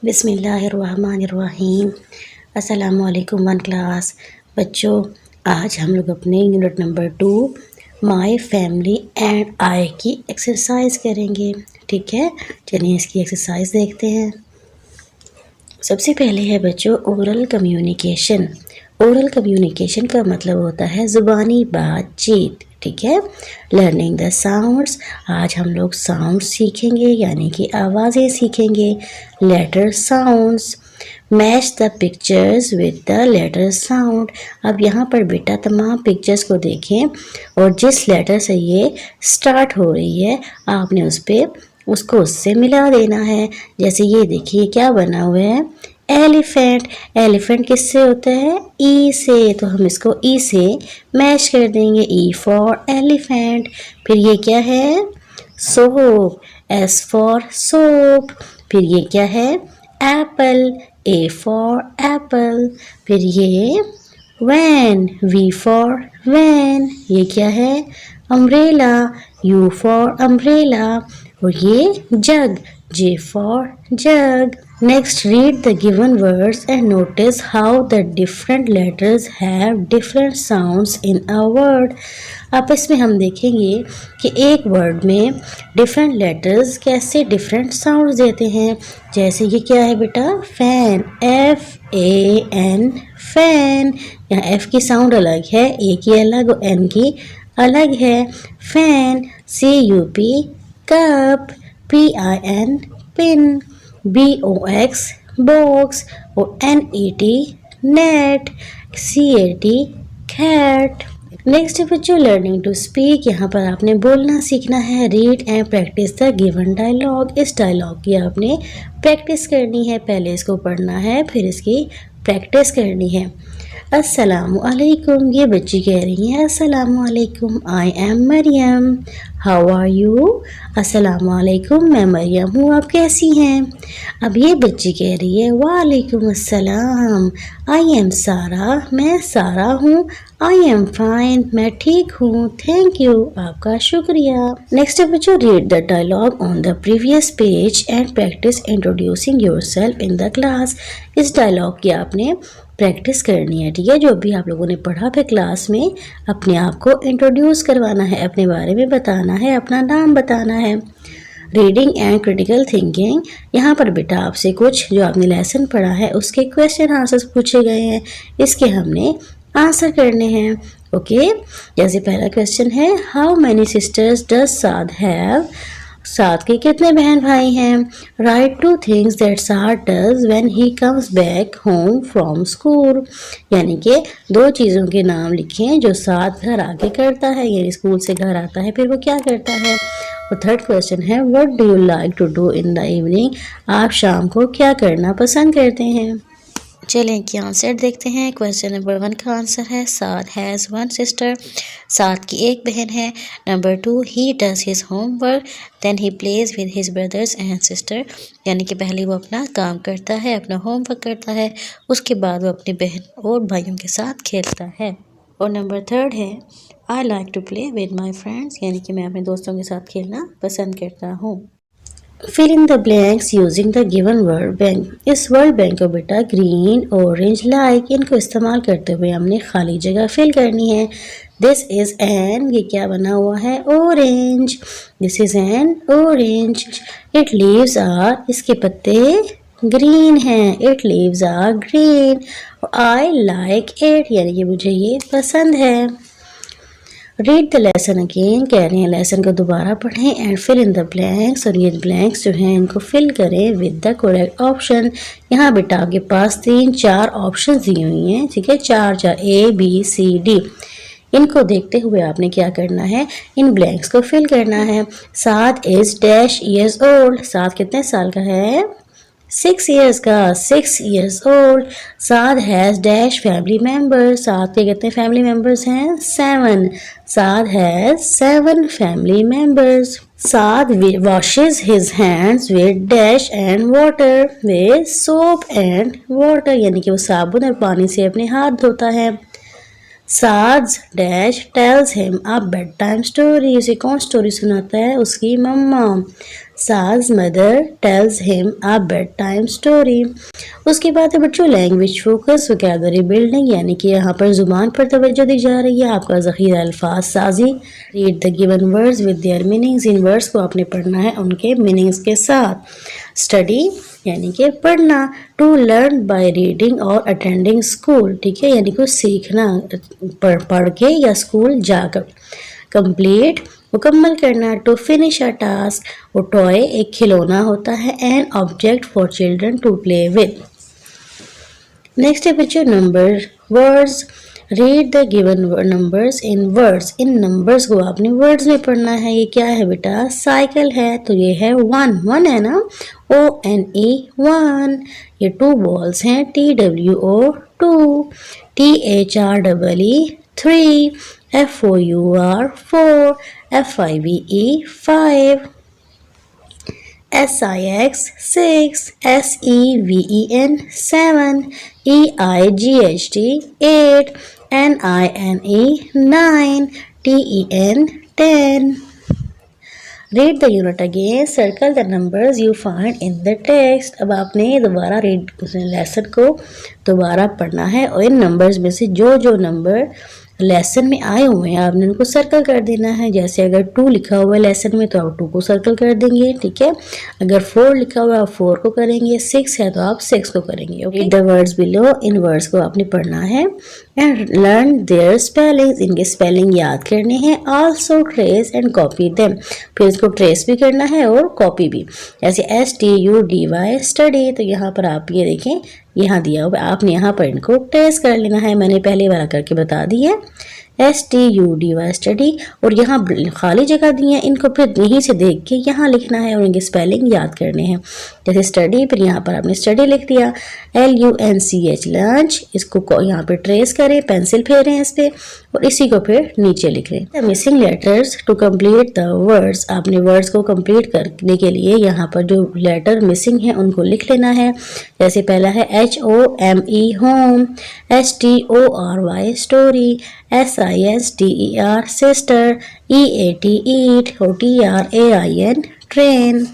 बिस्मिल्लाहिर्रहमानिर्रहीम। अस्सलामुअलैकुम one class. बच्चों, आज हम लोग अपने unit number 2 my family and I की एक्सरसाइज करेंगे। ठीक है, चलिए इसकी एक्सरसाइज देखते हैं। सबसे पहले है बच्चों ओरल कम्युनिकेशन। ओरल कम्युनिकेशन का मतलब होता है ज़ुबानी बातचीत। ठीक है, लर्निंग द साउंड्स। आज हम लोग साउंड सीखेंगे यानी कि आवाज़ें सीखेंगे। Letter sounds. Match the pictures with the letter sound. अब यहाँ पर बेटा तमाम पिक्चर्स को देखें और जिस लेटर से ये स्टार्ट हो रही है आपने उसको उससे मिला देना है। जैसे ये देखिए क्या बना हुआ है, एलिफेंट। एलिफेंट किससे होता है, ई से, तो हम इसको ई से मैच कर देंगे। E for elephant. फिर ये क्या है, सोप, एस फॉर सोप। फिर ये क्या है, एप्पल, ए फॉर एप्पल। फिर ये वैन, वी फॉर वैन। ये क्या है, अम्ब्रेला, यू फॉर अम्ब्रेला। और ये jug, J for jug. Next, read the given words and notice how the different letters have different sounds in a word. अब इसमें हम देखेंगे कि एक वर्ड में डिफरेंट लेटर्स कैसे डिफरेंट साउंड्स देते हैं। जैसे ये क्या है बेटा, फैन, FAN, फैन। यहाँ F की साउंड अलग है, A की अलग और N की अलग है। Fan, CUP, cup, PIN, pin, BOX, box और NET, net, CAT, cat. Next है बच्चों लर्निंग टू स्पीक। यहाँ पर आपने बोलना सीखना है। Read and practise the given dialogue. इस डायलॉग की आपने प्रैक्टिस करनी है। पहले इसको पढ़ना है फिर इसकी प्रैक्टिस करनी है। अस्सलामु अलैकुम, ये बच्ची कह रही है अस्सलामु अलैकुम, I am Mariam, how are you. अस्सलामु अलैकुम, मैं मरियम हूँ, आप कैसी हैं। अब ये बच्ची कह रही है वालेकुम अस्सलाम, आई एम सारा, मैं सारा हूँ, आई एम फाइन, मैं ठीक हूँ, थैंक यू, आपका शुक्रिया। नेक्स्ट है बच्चों read the dialogue on the previous page and practise introducing yourself in the class. इस डायलॉग की आपने प्रैक्टिस करनी है। ठीक है, जो भी आप लोगों ने पढ़ा फिर क्लास में अपने आप को इंट्रोड्यूस करवाना है, अपने बारे में बताना है, अपना नाम बताना है। Reading and critical thinking. यहाँ पर बेटा आपसे कुछ जो आपने लेसन पढ़ा है उसके क्वेश्चन आंसर्स पूछे गए हैं, इसके हमने आंसर करने हैं। ओके, जैसे पहला क्वेश्चन है how many sisters does Saad have. Saad के कितने बहन भाई हैं। Write two things that Saad does when he comes back home from school. यानी कि दो चीज़ों के नाम लिखें जो साद घर आके करता है, यानी स्कूल से घर आता है फिर वो क्या करता है। और थर्ड क्वेश्चन है what do you like to do in the evening. आप शाम को क्या करना पसंद करते हैं। चलें कि आंसर देखते हैं। क्वेश्चन नंबर 1 का आंसर है Saad has one sister, Saad की एक बहन है। Number 2 he does his homework then he plays with his brothers and sister. यानी कि पहले वो अपना काम करता है, अपना होमवर्क करता है, उसके बाद वो अपनी बहन और भाइयों के साथ खेलता है। और नंबर 3 है I like to play with my friends, यानी कि मैं अपने दोस्तों के साथ खेलना पसंद करता हूँ। Fill in the blanks using the given word bank. इस वर्ड बैंक को बेटा ग्रीन, ऑरेंज, लाइक इनको इस्तेमाल करते हुए हमने खाली जगह फिल करनी है। दिस इज एन, ये क्या बना हुआ है, orange. This is an orange. It leaves are, इसके पत्ते ग्रीन हैं। It leaves are green. I like it, यानी कि मुझे ये पसंद है। रीड द लेसन अगेन, कह रहे हैं लेसन को दोबारा पढ़ें and fill in the blanks. और ये ब्लैंक्स जो हैं इनको फिल करें विद द करेक्ट ऑप्शन। यहाँ बेटा आपके पास 3-4 ऑप्शन दी हुई हैं। ठीक है, 4 ABCD। इनको देखते हुए आपने क्या करना है, इन ब्लैंक्स को फिल करना है। साद इज डैश ईयर्स ओल्ड, साद कितने साल का है, 6 years का, 6 years old। Saad has dash family member, Saad के कितने फैमिली मेम्बर्स हैं, 7। Saad has 7 family members. Saad washes his hands with dash and water, with soap and water, यानी कि वो साबुन और पानी से अपने हाथ धोता है। साज dash tells him a bed time story. उसे कौन स्टोरी सुनाता है? उसकी मम्मा। साज mother tells him a bed time story. उसके बाद है बच्चों लैंग्वेज फोकस वोकैबुलरी बिल्डिंग, यानी कि यहाँ पर जुबान पर तवज्जो दी जा रही है। आपका ज़ख़ीरा अल्फाज साजी। Read the given words with their meanings. In words को आपने पढ़ना है उनके मीनिंग्स के साथ। स्टडी यानी कि पढ़ना। टू लर्न बाय रीडिंग और अटेंडिंग स्कूल, ठीक है, यानी कुछ सीखना पढ़ के या स्कूल जाकर। कंप्लीट मुकम्मल करना। टू फिनिश अ टास्क, वो टॉय एक खिलौना होता है। An object for children to play with. Next है बच्चों number words. Read the given numbers in words. इन नंबर्स को आपने वर्ड्स में पढ़ना है। ये क्या है बेटा? साइकिल है, तो ये है वन, वन है ना, ONE वन। ये टू बॉल्स हैं, TWO two. THREE three. FOUR four. FIVE five. SIX six, SEVEN seven, EIGHT eight, NINE nine, TEN 10. Read the unit again. Circle the numbers you find in the text. अब आपने दोबारा lesson को दोबारा पढ़ना है और इन numbers में से जो जो नंबर लेसन में आए हुए हैं आपने उनको सर्कल कर देना है। जैसे अगर 2 लिखा हुआ है लेसन में तो आप 2 को सर्कल कर देंगे, ठीक है। अगर 4 लिखा हुआ है आप 4 को करेंगे, 6 है तो आप 6 को करेंगे। Okay, the words below. In words को आपने पढ़ना है एंड लर्न देयर स्पेलिंग्स। इनके स्पेलिंग याद करने हैं। Also trace and copy them. फिर इसको ट्रेस भी करना है और कॉपी भी। जैसे STUDY स्टडी, तो यहाँ पर आप ये देखें यहाँ दिया हुआ, आपने यहाँ पर इनको ट्रेस कर लेना है। मैंने पहले वाला करके बता दी है। STUDY स्टडी, और यहाँ खाली जगह दी है, इनको फिर यहीं से देख के यहाँ लिखना है और इनके स्पेलिंग याद करने हैं। जैसे स्टडी, फिर यहाँ पर आपने स्टडी लिख दिया। LUNCH लंच, इसको यहाँ पे ट्रेस करें, पेंसिल फेरें इस पे और इसी को फिर नीचे लिख लें। The missing letters to complete the words. आपने वर्ड्स को कंप्लीट करने के लिए यहाँ पर जो लेटर मिसिंग है उनको लिख लेना है। जैसे पहला है HOME home, STORY story, SISTER sister, EAT eat और TRAIN train.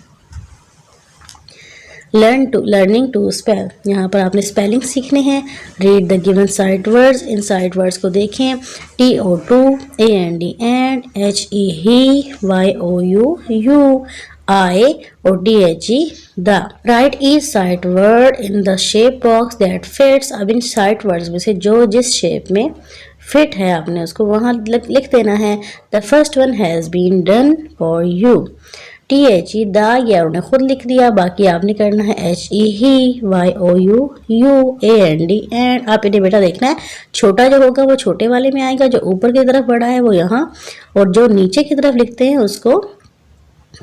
Learning to spell, यहाँ पर आपने स्पेलिंग सीखने हैं। Read the given sight words. इन साइट वर्ड्स को देखें। TO2 AND and, HE he, YOU you, I और DHE the. Write each sight word in the shape box that fits. अब इन साइट वर्ड्स में से जो जिस शेप में फिट है आपने उसको वहाँ लिख देना है। The first one has been done for you. THE the, ये उन्होंने खुद लिख दिया, बाकी आपने करना है HE he, YOU you, AND and. आप इन्हें बेटा देखना है, छोटा जो होगा वो छोटे वाले में आएगा, जो ऊपर की तरफ बड़ा है वो यहाँ, और जो नीचे की तरफ लिखते हैं उसको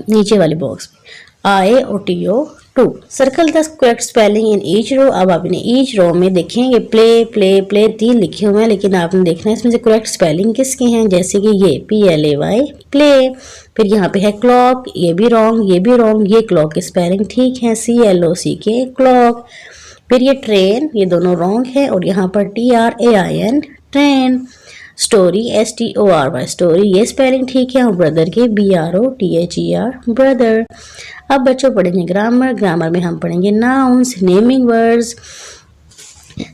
नीचे वाले बॉक्स में। IOTO2। Circle the correct spelling in each row. अब आपने ईच रो में देखेंगे प्ले प्ले प्ले 3 लिखे हुए हैं, लेकिन आपने देखना है इसमें से करेक्ट स्पेलिंग किसके हैं। जैसे कि ये PLAY प्ले। फिर यहाँ पे है क्लॉक, ये भी रॉन्ग, ये भी रॉन्ग। ये क्लॉक की स्पेलिंग ठीक है, CLOCK क्लॉक। फिर ये ट्रेन, ये दोनों रॉन्ग है, और यहाँ पर TRAIN train. Story STORY story, ये स्पेलिंग ठीक है, और ब्रदर के BROTHER ब्रदर। अब बच्चों पढ़ेंगे ग्रामर। ग्रामर में हम पढ़ेंगे nouns, naming words.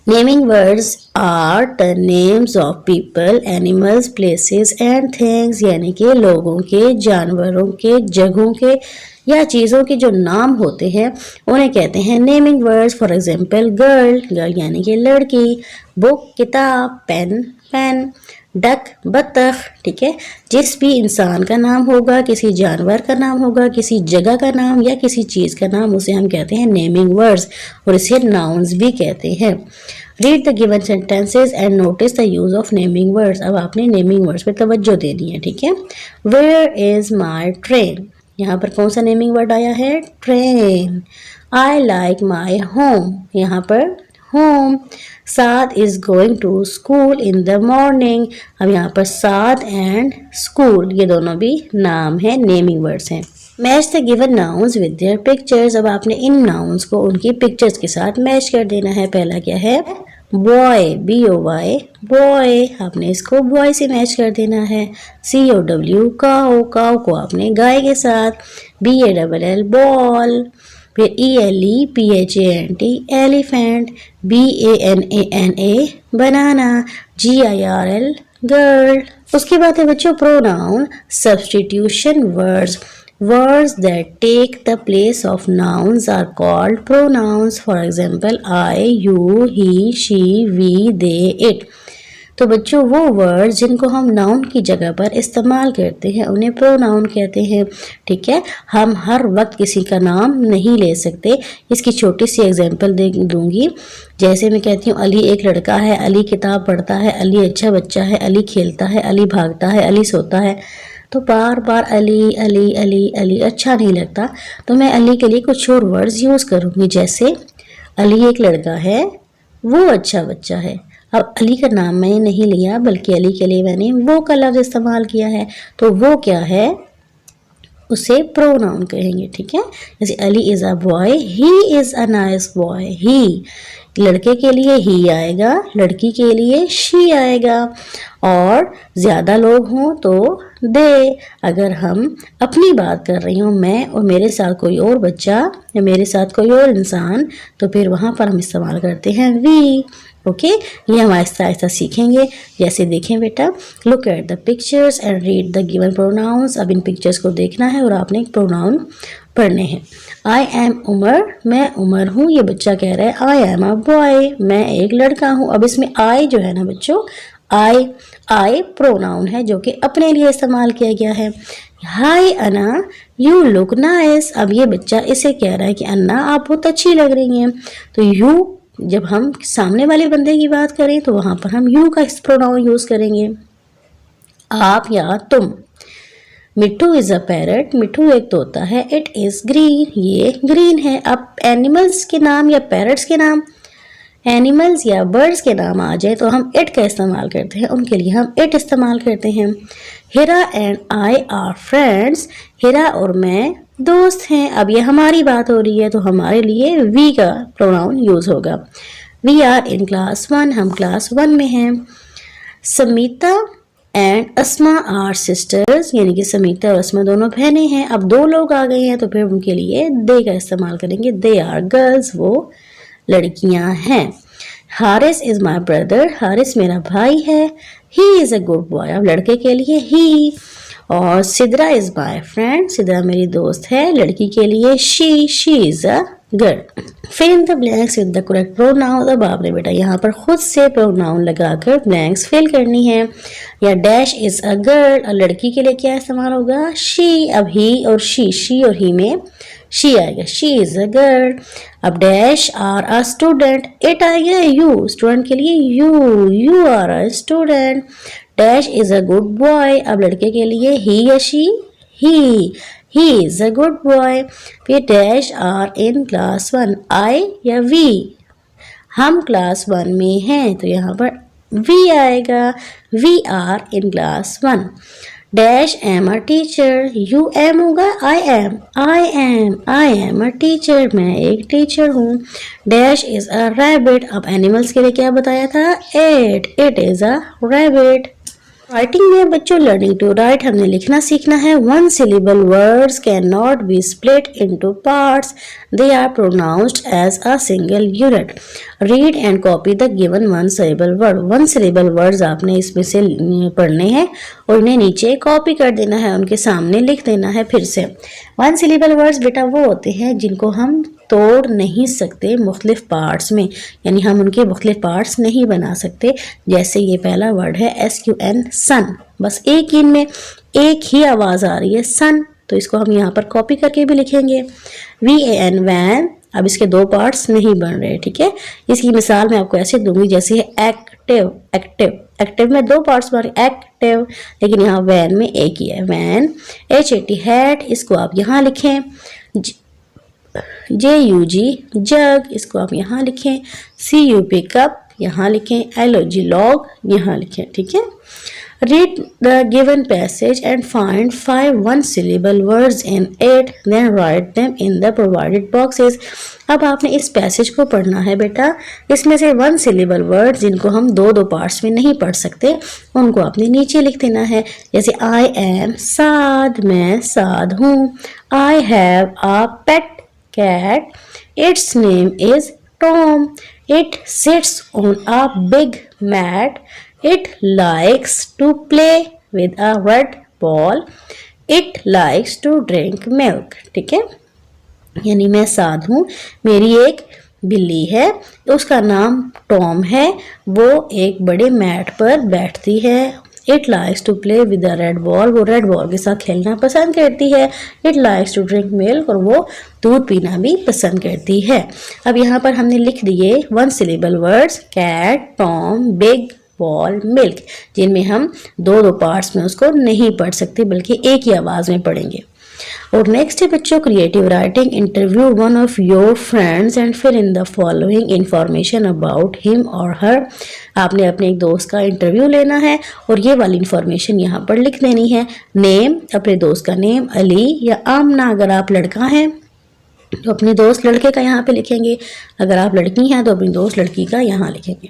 Naming words are the names of people, animals, places and things, यानी कि लोगों के, जानवरों के, जगहों के या चीज़ों के जो नाम होते हैं उन्हें कहते हैं naming words. For example girl, girl यानी कि लड़की। बुक किताब, पेन पेन। डक बतख, ठीक है। जिस भी इंसान का नाम होगा, किसी जानवर का नाम होगा, किसी जगह का नाम या किसी चीज़ का नाम, उसे हम कहते हैं नेमिंग वर्ड्स, और इसे नाउन्स भी कहते हैं। Read the given sentences and notice the use of naming words. अब आपने नेमिंग वर्ड्स पे तवज्जो देनी है, ठीक है। वेयर इज माई ट्रेन, यहाँ पर कौन सा नेमिंग वर्ड आया है? Train. I like my home, यहाँ पर home. Saad is going to school in the morning. अब यहाँ पर साद एंड स्कूल, ये दोनों भी नाम है, नेमिंग वर्ड्स हैं। Match the given nouns with their pictures. अब आपने इन नाउन्स को उनकी पिक्चर्स के साथ मैच कर देना है। पहला क्या है? बॉय, BOY बॉय, आपने इसको बॉय से मैच कर देना है। COW काऊ, काऊ को आपने गाय के साथ। BALL बॉल, फिर ELEPHANT एलिफेंट, BANANA बनाना, GIRL गर्ल। उसके बाद है बच्चों pronoun substitution words. Words that take the place of nouns are called pronouns. For example, I, you, he, she, we, they, it. तो बच्चों वो वर्ड्स जिनको हम नाउन की जगह पर इस्तेमाल करते हैं उन्हें प्रोनाउन कहते हैं। ठीक है, हम हर वक्त किसी का नाम नहीं ले सकते। इसकी छोटी सी एग्जांपल दे दूंगी। जैसे मैं कहती हूँ अली एक लड़का है, अली किताब पढ़ता है, अली अच्छा बच्चा है, अली खेलता है, अली भागता है, अली सोता है। तो बार बार अली अली अली अली अच्छा नहीं लगता, तो मैं अली के लिए कुछ और वर्ड्स यूज़ करूँगी। जैसे अली एक लड़का है, वो अच्छा बच्चा है। अब अली का नाम मैंने नहीं लिया बल्कि अली के लिए मैंने वो का लफ्ज़ इस्तेमाल किया है, तो वो क्या है, उसे प्रोनाउन कहेंगे। ठीक है, जैसे Ali is a boy, he is a nice boy. He लड़के के लिए ही आएगा, लड़की के लिए शी आएगा। और ज़्यादा लोग हों तो दे। अगर हम अपनी बात कर रही हूँ, मैं और मेरे साथ कोई और बच्चा या मेरे साथ कोई और इंसान, तो फिर वहाँ पर हम इस्तेमाल करते हैं वी। ओके, ये हम आहिस्ता आहिस्ता सीखेंगे। जैसे देखें बेटा, look at the pictures and read the given pronouns. अब इन पिक्चर्स को देखना है और आपने एक प्रोनाउन पढ़ने हैं। आई एम उमर, मैं उमर हूँ। ये बच्चा कह रहा है आई एम अ बॉय, मैं एक लड़का हूँ। अब इसमें आई जो है ना बच्चों, आई प्रोनाउन है जो कि अपने लिए इस्तेमाल किया गया है। हाय अन्ना, यू लुक नाइस। अब ये बच्चा इसे कह रहा है कि अन्ना आप बहुत अच्छी लग रही हैं। तो यू, जब हम सामने वाले बंदे की बात करें तो वहां पर हम यू का इस प्रोनाउन यूज करेंगे, आप या तुम। मिट्टू इज अ पैरट, मिट्टू एक तोता है। इट इज ग्रीन, ये ग्रीन है। अब एनिमल्स के नाम या पैरट्स के नाम, एनिमल्स या बर्ड्स के नाम आ जाए तो हम इट का इस्तेमाल करते हैं, उनके लिए हम इट इस्तेमाल करते हैं। हिरा एंड आई आर फ्रेंड्स, हिरा और मैं दोस्त हैं। अब ये हमारी बात हो रही है तो हमारे लिए वी का प्रोनाउन यूज होगा। वी आर इन क्लास 1, हम क्लास 1 में हैं। Samita and Asma are sisters, यानी कि समीता और अस्मा दोनों बहनें हैं। अब दो लोग आ गए हैं तो फिर उनके लिए दे का इस्तेमाल करेंगे। दे आर गर्ल्स, वो लड़कियां हैं। Haris is my brother, Haris मेरा भाई है। He is a good boy, अब लड़के के लिए ही। और Sidra is my friend, Sidra मेरी दोस्त है। लड़की के लिए she is a girl. Fill in the blanks with the correct pronoun. अब आपने बेटा यहाँ पर खुद से प्रोनाउन लगाकर ब्लैंक्स फिल करनी है। या डैश इज अ गर्ल, और लड़की के लिए क्या इस्तेमाल होगा, शी। अब ही और शी और ही में शी आएगा, शी इज अ गर्ल। अब dash are a student, it आएगा यू, स्टूडेंट के लिए you are a student. Dash is a good boy, अब लड़के के लिए ही या she, he is a good boy. फिर dash are in class 1, I या वी, हम क्लास 1 में हैं तो यहाँ पर वी आएगा, we are in class 1। Dash am a teacher, you am होगा, आई एम अ टीचर, मैं एक टीचर हूँ। डैश इज अ रैबिट, अब एनिमल्स के लिए क्या बताया था, it is a rabbit. Writing में बच्चों लर्निंग टू राइट हमने लिखना सीखना है। One syllable words can not be split into parts, they are pronounced as a single unit. Read and copy the given one syllable word. One syllable words आपने इसमें से पढ़ने हैं और इन्हें नीचे कॉपी कर देना है, उनके सामने लिख देना है। फिर से वन सिलेबल वर्ड्स बेटा वो होते हैं जिनको हम तोड़ नहीं सकते मुख्तलिफ पार्ट्स में, यानी हम उनके मुख्तलिफ पार्ट्स नहीं बना सकते। जैसे ये पहला वर्ड है SUN, सन, बस एक इन में एक ही आवाज़ आ रही है सन, तो इसको हम यहाँ पर कॉपी करके भी लिखेंगे। VAN वैन, अब इसके दो पार्ट्स नहीं बन रहे, ठीक है। इसकी मिसाल मैं आपको ऐसे दूंगी जैसे एक्टिव में दो पार्ट्स बन रहे, एक्टिव, लेकिन यहाँ वैन में एक ही है, वैन। HAT हैट, इसको आप यहाँ लिखें। JUG जग, इसको आप यहाँ लिखें। CUP कप, यहाँ लिखें। LOG लॉग, यहाँ लिखें, ठीक है। Read the given passage and find 5 one-syllable words in it, then write them in the provided boxes. अब आपने इस पैसेज को पढ़ना है बेटा। इसमें से वन सिलेबल वर्ड जिनको हम दो दो पार्ट्स में नहीं पढ़ सकते उनको आपने नीचे लिख देना है। जैसे आई एम साद, मैं साद हूँ। I have a pet cat, its name is Tom, it sits on a big mat, it likes to play with a red ball, it likes to drink milk। ठीक है, यानी मैं साध हूँ, मेरी एक बिल्ली है, उसका नाम टॉम है, वो एक बड़े मैट पर बैठती है। It likes to play with a red ball, वो रेड बॉल के साथ खेलना पसंद करती है। It likes to drink milk, और वो दूध पीना भी पसंद करती है। अब यहाँ पर हमने लिख दिए one syllable words cat, Tom, big, ball, milk, जिनमें हम दो दो पार्ट्स में उसको नहीं पढ़ सकते बल्कि एक ही आवाज़ में पढ़ेंगे। और नेक्स्ट है बच्चों creative writing. Interview one of your friends and fill in the following information about him और हर। आपने अपने एक दोस्त का इंटरव्यू लेना है और ये वाली इंफॉर्मेशन यहाँ पर लिख देनी है। नेम, अपने दोस्त का नेम, अली या आमना अगर आप लड़का हैं तो अपने दोस्त लड़के का यहाँ पे लिखेंगे, अगर आप लड़की हैं तो अपनी दोस्त लड़की का यहाँ लिखेंगे।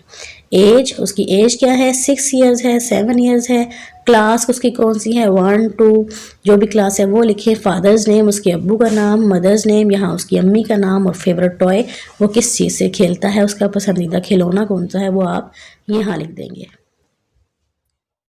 एज, उसकी एज क्या है, 6 ईयर्स है, 7 ईयर्स है। क्लास उसकी कौन सी है, 1, 2, जो भी क्लास है वो लिखे। फादर्स नेम, उसके अब्बू का नाम। मदर्स नेम, यहाँ उसकी अम्मी का नाम। और फेवरेट टॉय, वो किस चीज़ से खेलता है, उसका पसंदीदा खिलौना कौन सा है वो आप यहाँ लिख देंगे।